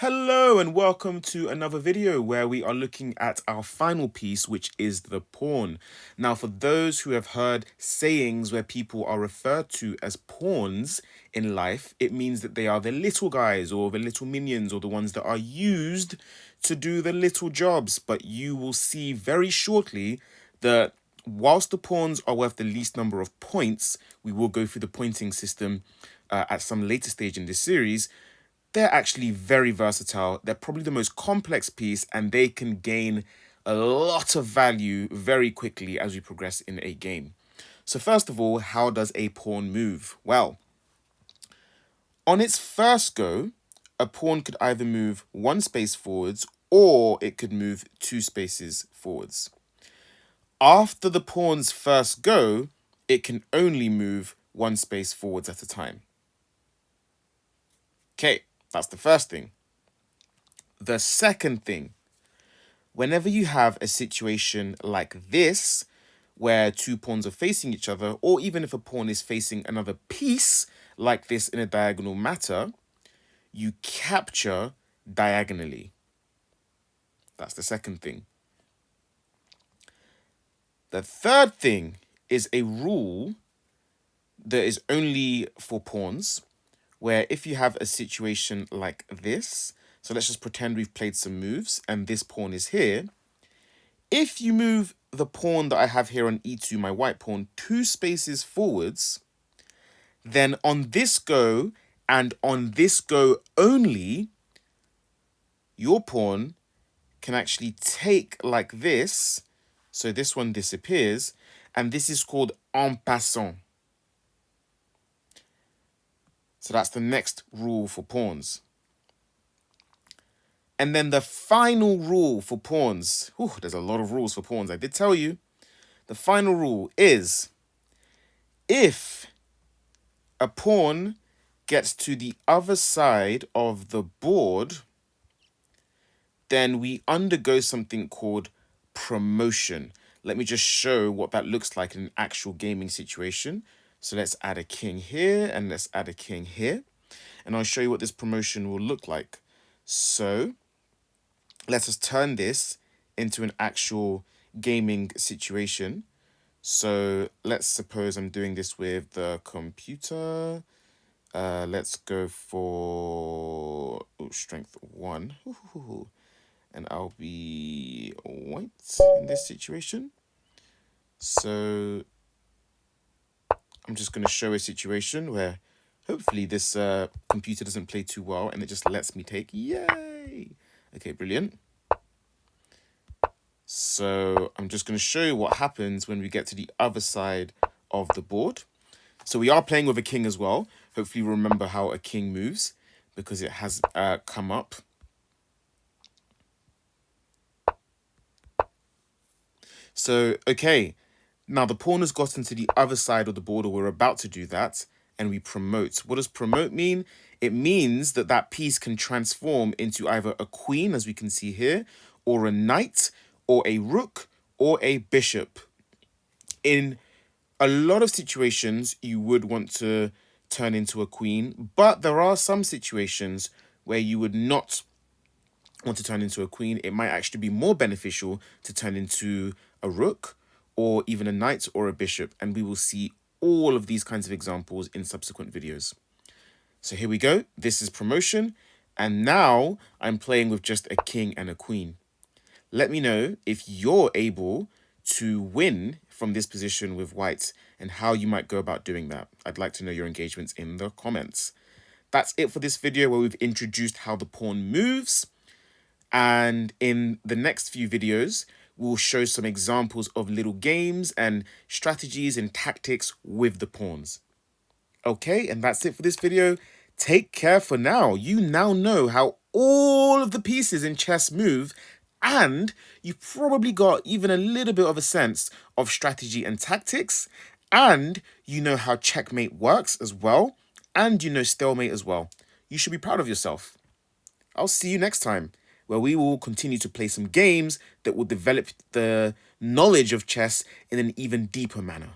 Hello and welcome to another video where we are looking at our final piece, which is the pawn. Now, for those who have heard sayings where people are referred to as pawns in life, it means that they are the little guys or the little minions or the ones that are used to do the little jobs. But you will see very shortly that whilst the pawns are worth the least number of points, we will go through the pointing system at some later stage in this series. They're actually very versatile. They're probably the most complex piece, and they can gain a lot of value very quickly as we progress in a game. So first of all, how does a pawn move? Well, on its first go, a pawn could either move one space forwards or it could move two spaces forwards. After the pawn's first go, it can only move one space forwards at a time. Okay, that's the first thing. The second thing, whenever you have a situation like this, where two pawns are facing each other, or even if a pawn is facing another piece like this in a diagonal matter, you capture diagonally. That's the second thing. The third thing is a rule that is only for pawns, where if you have a situation like this, so let's just pretend we've played some moves and this pawn is here. If you move the pawn that I have here on e2, my white pawn, two spaces forwards, then on this go and on this go only, your pawn can actually take like this. So this one disappears, and this is called en passant. So that's the next rule for pawns. And then the final rule for pawns. There's a lot of rules for pawns. I did tell you. The final rule is if a pawn gets to the other side of the board, then we undergo something called promotion. Let me just show what that looks like in an actual gaming situation. So let's add a king here and let's add a king here. And I'll show you what this promotion will look like. So let us turn this into an actual gaming situation. So let's suppose I'm doing this with the computer. Let's go for strength 1. And I'll be white in this situation. So I'm just going to show a situation where hopefully this computer doesn't play too well and it just lets me take. Yay! Okay, brilliant. So I'm just going to show you what happens when we get to the other side of the board. So we are playing with a king as well. Hopefully you remember how a king moves because it has come up. So, okay, now the pawn has gotten to the other side of the board, or we're about to do that, and we promote. What does promote mean? It means that that piece can transform into either a queen, as we can see here, or a knight, or a rook, or a bishop. In a lot of situations, you would want to turn into a queen, but there are some situations where you would not want to turn into a queen. It might actually be more beneficial to turn into a rook or even a knight or a bishop, and we will see all of these kinds of examples in subsequent videos. So here we go. This is promotion, and now I'm playing with just a king and a queen. Let me know if you're able to win from this position with white and how you might go about doing that. I'd like to know your engagements in the comments. That's it for this video where we've introduced how the pawn moves. And in the next few videos, we'll show some examples of little games and strategies and tactics with the pawns. Okay, and that's it for this video. Take care for now. You now know how all of the pieces in chess move, and you've probably got even a little bit of a sense of strategy and tactics, and you know how checkmate works as well, and you know stalemate as well. You should be proud of yourself. I'll see you next time, where we will continue to play some games that will develop the knowledge of chess in an even deeper manner.